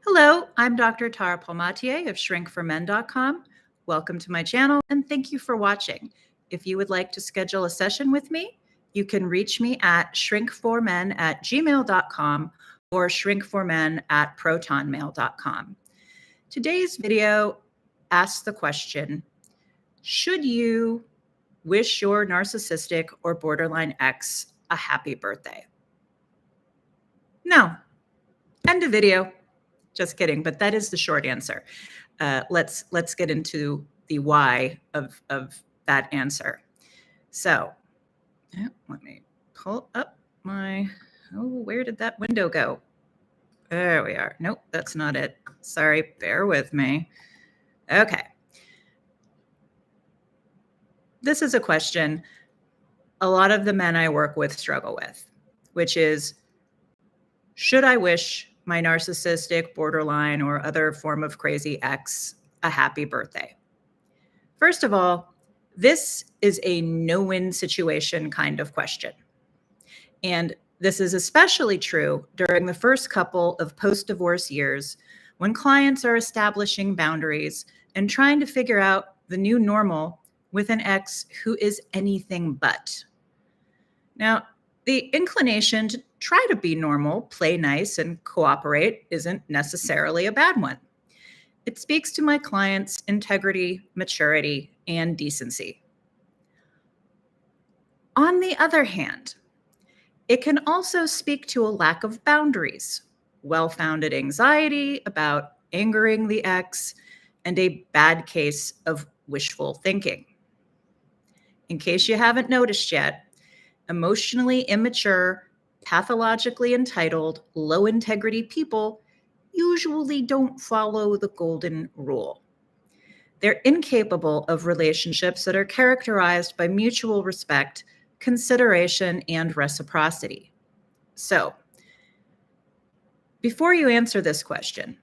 Hello, I'm Dr. Tara Palmatier of shrinkformen.com. Welcome to my channel and thank you for watching. If you would like to schedule a session with me, you can reach me at shrinkformen@gmail.com or shrinkformen@protonmail.com. Today's video asks the question, should you wish your narcissistic or borderline ex a happy birthday? No. End of video. Just kidding, but that is the short answer. Let's get into the why of that answer. So let me pull up my, where did that window go? There we are. Nope, that's not it. Sorry, bear with me. Okay. This is a question a lot of the men I work with struggle with, which is, should I wish my narcissistic, borderline, or other form of crazy ex a happy birthday? First of all, this is a no-win situation kind of question. And this is especially true during the first couple of post-divorce years when clients are establishing boundaries and trying to figure out the new normal with an ex who is anything but. Now, the inclination to try to be normal, play nice, and cooperate isn't necessarily a bad one. It speaks to my client's integrity, maturity, and decency. On the other hand, it can also speak to a lack of boundaries, well-founded anxiety about angering the ex, and a bad case of wishful thinking. In case you haven't noticed yet, emotionally immature, pathologically entitled, low-integrity people usually don't follow the golden rule. They're incapable of relationships that are characterized by mutual respect, consideration, and reciprocity. So, before you answer this question,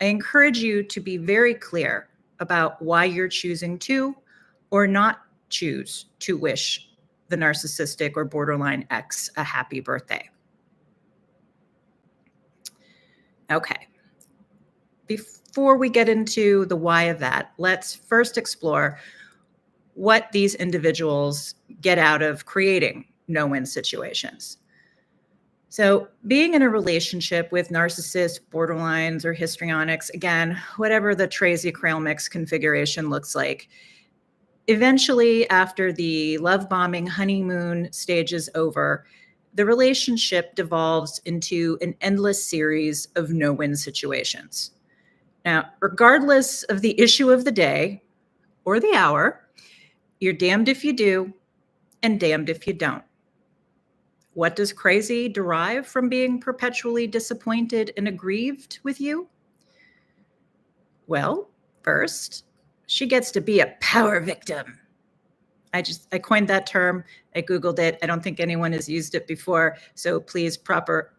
I encourage you to be very clear about why you're choosing to or not choose to wish the narcissistic or borderline ex a happy birthday. Okay. Before we get into the why of that, let's first explore what these individuals get out of creating no-win situations. So being in a relationship with narcissists, borderlines, or histrionics, again, whatever the Tracy Crail mix configuration looks like, eventually, after the love bombing honeymoon stage is over, the relationship devolves into an endless series of no-win situations. Now, regardless of the issue of the day or the hour, you're damned if you do and damned if you don't. What does crazy derive from being perpetually disappointed and aggrieved with you? Well, first, she gets to be a power victim. I coined that term. I Googled it. I don't think anyone has used it before. So please proper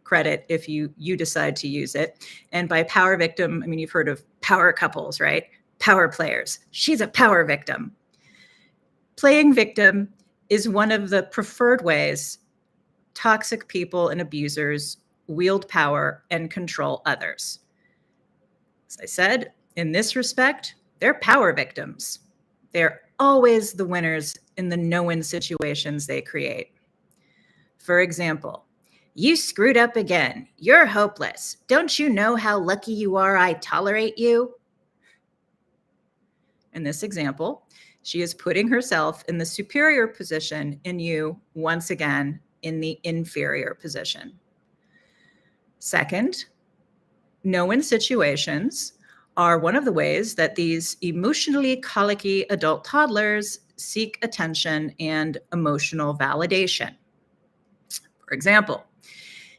credit if you decide to use it. And by power victim, I mean, you've heard of power couples, right? Power players. She's a power victim. Playing victim is one of the preferred ways toxic people and abusers wield power and control others. As I said, in this respect, they're power victims. They're always the winners in the no-win situations they create. For example, you screwed up again. You're hopeless. Don't you know how lucky you are I tolerate you? In this example, she is putting herself in the superior position and you, once again, in the inferior position. Second, no-win situations are one of the ways that these emotionally colicky adult toddlers seek attention and emotional validation. For example,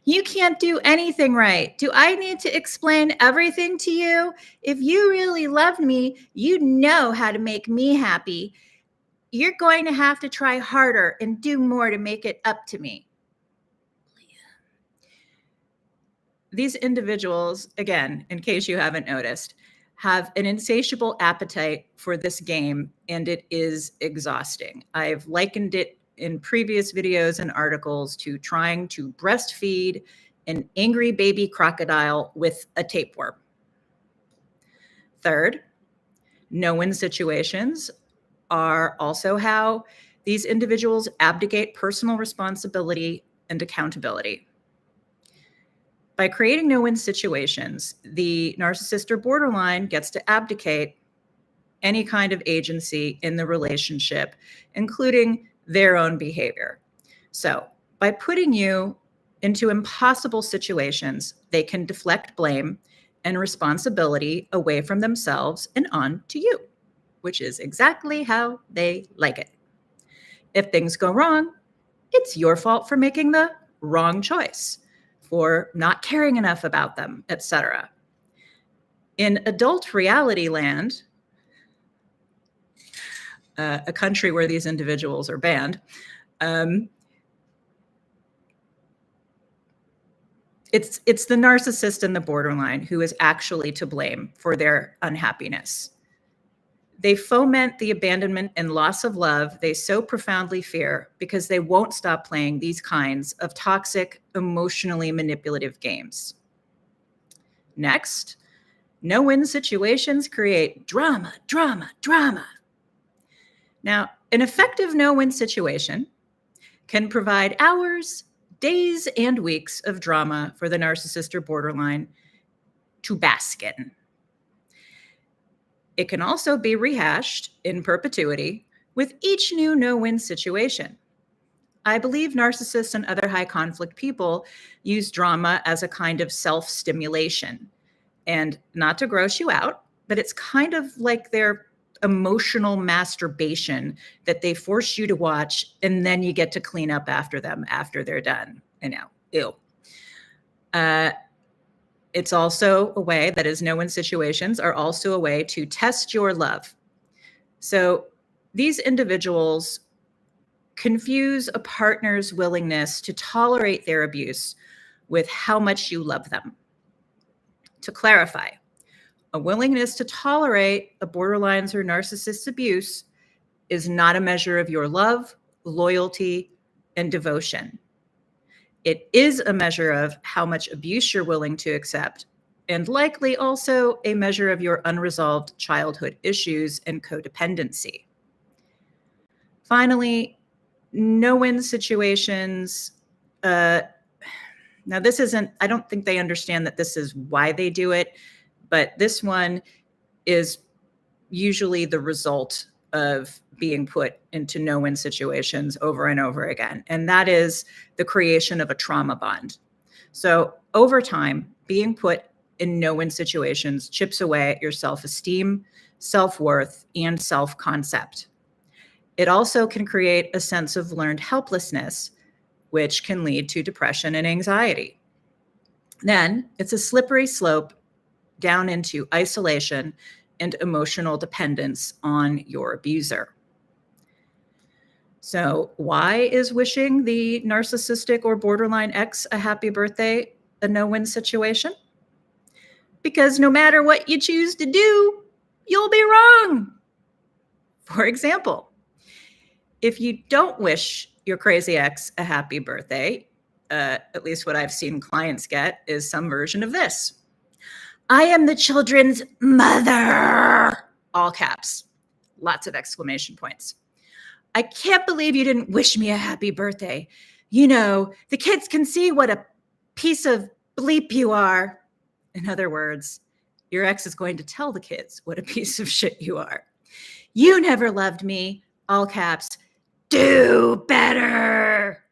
you can't do anything right. Do I need to explain everything to you? If you really loved me, you'd know how to make me happy. You're going to have to try harder and do more to make it up to me. These individuals, again, in case you haven't noticed, have an insatiable appetite for this game, and it is exhausting. I've likened it in previous videos and articles to trying to breastfeed an angry baby crocodile with a tapeworm. Third, no-win situations are also how these individuals abdicate personal responsibility and accountability. By creating no-win situations, the narcissist or borderline gets to abdicate any kind of agency in the relationship, including their own behavior. So by putting you into impossible situations, they can deflect blame and responsibility away from themselves and on to you, which is exactly how they like it. If things go wrong, it's your fault for making the wrong choice, for not caring enough about them, etc. In adult reality land, a country where these individuals are banned, it's the narcissist and the borderline who is actually to blame for their unhappiness. They foment the abandonment and loss of love they so profoundly fear because they won't stop playing these kinds of toxic, emotionally manipulative games. Next, no-win situations create drama, drama, drama. Now, an effective no-win situation can provide hours, days, and weeks of drama for the narcissist or borderline to bask in. It can also be rehashed in perpetuity with each new no-win situation. I believe narcissists and other high conflict people use drama as a kind of self-stimulation. And not to gross you out, but it's kind of like their emotional masturbation that they force you to watch, and then you get to clean up after them after they're done. Ew. It's also a way, that is, no-win situations are also a way to test your love. So these individuals confuse a partner's willingness to tolerate their abuse with how much you love them. To clarify, a willingness to tolerate a borderline's or narcissist's abuse is not a measure of your love, loyalty, and devotion. It is a measure of how much abuse you're willing to accept, and likely also a measure of your unresolved childhood issues and codependency. Finally, no-win situations. Now, this isn't, I don't think they understand that this is why they do it, but this one is usually the result of being put into no-win situations over and over again. And that is the creation of a trauma bond. So over time, being put in no-win situations chips away at your self-esteem, self-worth, and self-concept. It also can create a sense of learned helplessness, which can lead to depression and anxiety. Then it's a slippery slope down into isolation and emotional dependence on your abuser. So why is wishing the narcissistic or borderline ex a happy birthday a no-win situation? Because no matter what you choose to do, you'll be wrong. For example, if you don't wish your crazy ex a happy birthday, at least what I've seen clients get is some version of this. I am the children's mother, all caps, lots of exclamation points. I can't believe you didn't wish me a happy birthday. You know, the kids can see what a piece of bleep you are. In other words, your ex is going to tell the kids what a piece of shit you are. You never loved me, all caps, do better.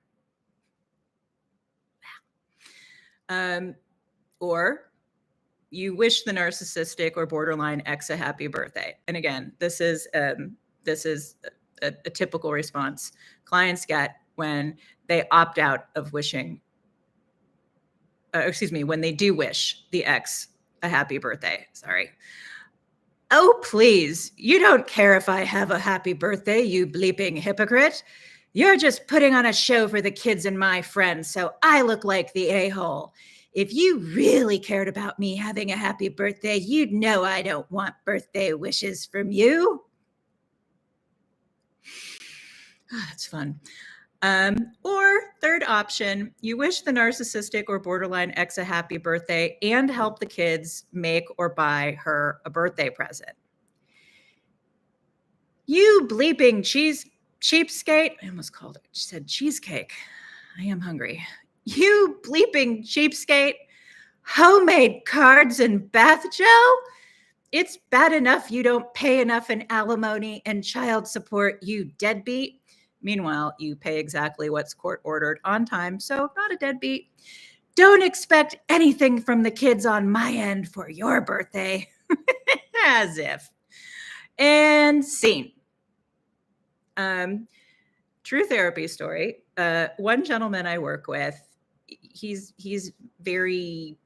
Or you wish the narcissistic or borderline ex a happy birthday. And again, this is a typical response clients get when they opt out of wishing, when they do wish the ex a happy birthday. Sorry. Oh, please, you don't care if I have a happy birthday, you bleeping hypocrite. You're just putting on a show for the kids and my friends, so I look like the a-hole. If you really cared about me having a happy birthday, you'd know I don't want birthday wishes from you. Oh, that's fun. Or third option, you wish the narcissistic or borderline ex a happy birthday and help the kids make or buy her a birthday present. You bleeping cheapskate. I almost called it. She said cheesecake. I am hungry. You bleeping cheapskate. Homemade cards and bath gel? It's bad enough you don't pay enough in alimony and child support, you deadbeat. Meanwhile, you pay exactly what's court ordered on time, so not a deadbeat. Don't expect anything from the kids on my end for your birthday. As if. And scene. True therapy story. One gentleman I work with, he's very,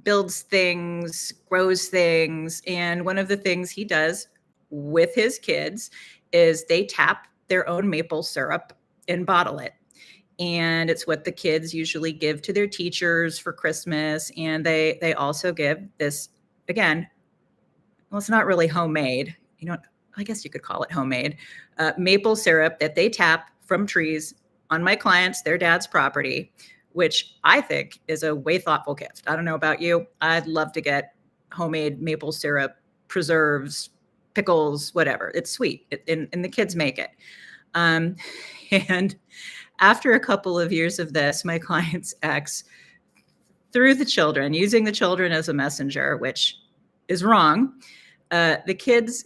builds things, grows things. And one of the things he does with his kids is they tap their own maple syrup and bottle it. And it's what the kids usually give to their teachers for Christmas. And they also give this, again, well, it's not really homemade. I guess you could call it homemade, maple syrup that they tap from trees on my clients, their dad's property, which I think is a way thoughtful gift. I don't know about you. I'd love to get homemade maple syrup, preserves, pickles, whatever. It's sweet, and the kids make it. And after a couple of years of this, my client's ex, through the children, using the children as a messenger, which is wrong, the kids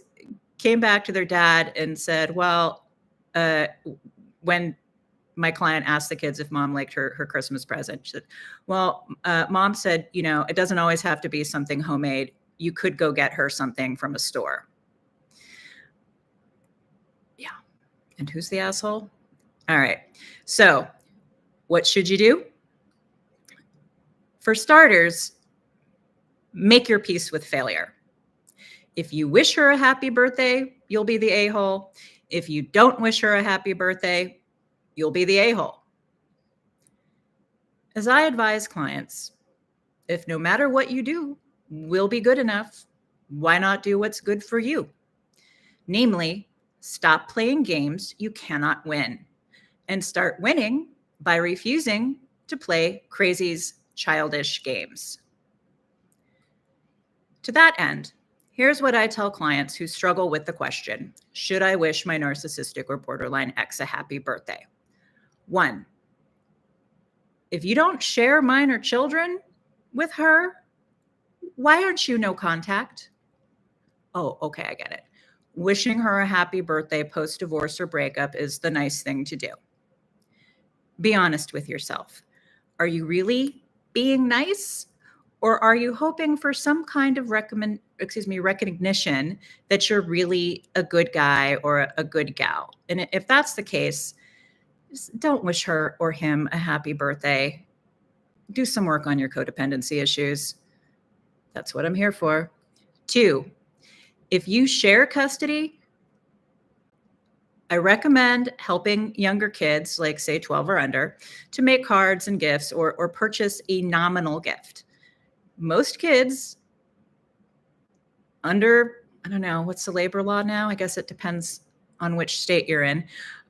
came back to their dad and said, well, when my client asked the kids if mom liked her Christmas present, she said, well, mom said, it doesn't always have to be something homemade. You could go get her something from a store. Yeah. And who's the asshole? All right. So what should you do? For starters, make your peace with failure. If you wish her a happy birthday, you'll be the a-hole. If you don't wish her a happy birthday, you'll be the a-hole. As I advise clients, if no matter what you do will be good enough, why not do what's good for you? Namely, stop playing games you cannot win and start winning by refusing to play crazy's childish games. To that end, here's what I tell clients who struggle with the question, should I wish my narcissistic or borderline ex a happy birthday? 1, if you don't share minor children with her, why aren't you no contact? Oh, okay, I get it. Wishing her a happy birthday post-divorce or breakup is the nice thing to do. Be honest with yourself. Are you really being nice? Or are you hoping for some kind of recognition that you're really a good guy or a good gal? And if that's the case, just don't wish her or him a happy birthday. Do some work on your codependency issues. That's what I'm here for. 2, if you share custody, I recommend helping younger kids, like say 12 or under, to make cards and gifts or purchase a nominal gift. Most kids under, I don't know, what's the labor law now? I guess it depends on which state you're in.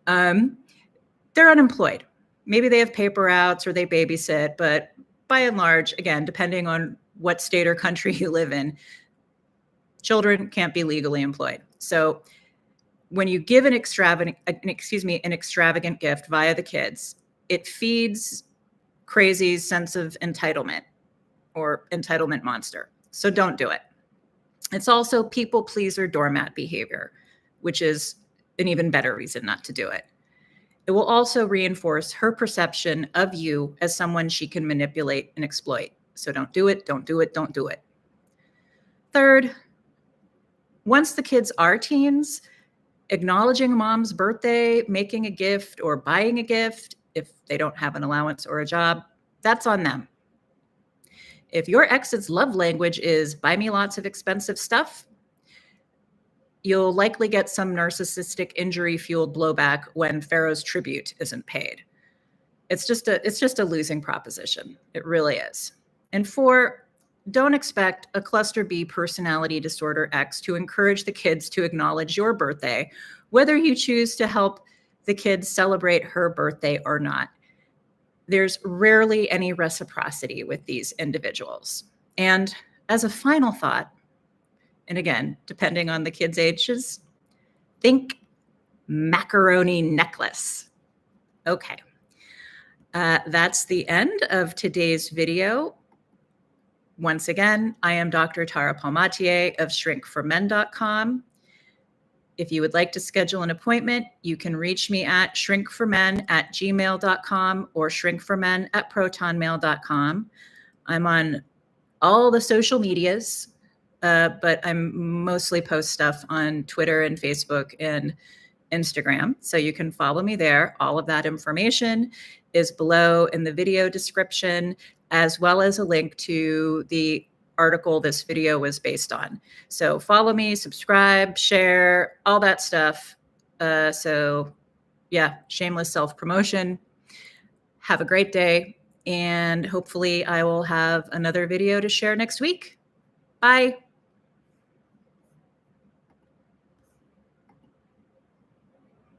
They're unemployed. Maybe they have paper routes or they babysit, but by and large, again, depending on what state or country you live in, children can't be legally employed. So when you give an extravagant gift via the kids, it feeds crazy's sense of entitlement or entitlement monster. So don't do it. It's also people pleaser doormat behavior, which is an even better reason not to do it. It will also reinforce her perception of you as someone she can manipulate and exploit. So don't do it, don't do it, don't do it. 3rd, once the kids are teens, acknowledging mom's birthday, making a gift or buying a gift, if they don't have an allowance or a job, that's on them. If your ex's love language is buy me lots of expensive stuff, you'll likely get some narcissistic injury-fueled blowback when Pharaoh's tribute isn't paid. It's just a losing proposition. It really is. And 4, don't expect a cluster B personality disorder X to encourage the kids to acknowledge your birthday, whether you choose to help the kids celebrate her birthday or not. There's rarely any reciprocity with these individuals. And as a final thought, and again, depending on the kids' ages, think macaroni necklace. Okay. That's the end of today's video. Once again, I am Dr. Tara Palmatier of shrinkformen.com. If you would like to schedule an appointment, you can reach me at shrinkformen@gmail.com or shrinkformen@protonmail.com. I'm on all the social medias, but I'm mostly post stuff on Twitter and Facebook and Instagram. So you can follow me there. All of that information is below in the video description, as well as a link to the article this video was based on. So follow me, subscribe, share, all that stuff. So yeah, shameless self-promotion. Have a great day. And hopefully I will have another video to share next week. Bye.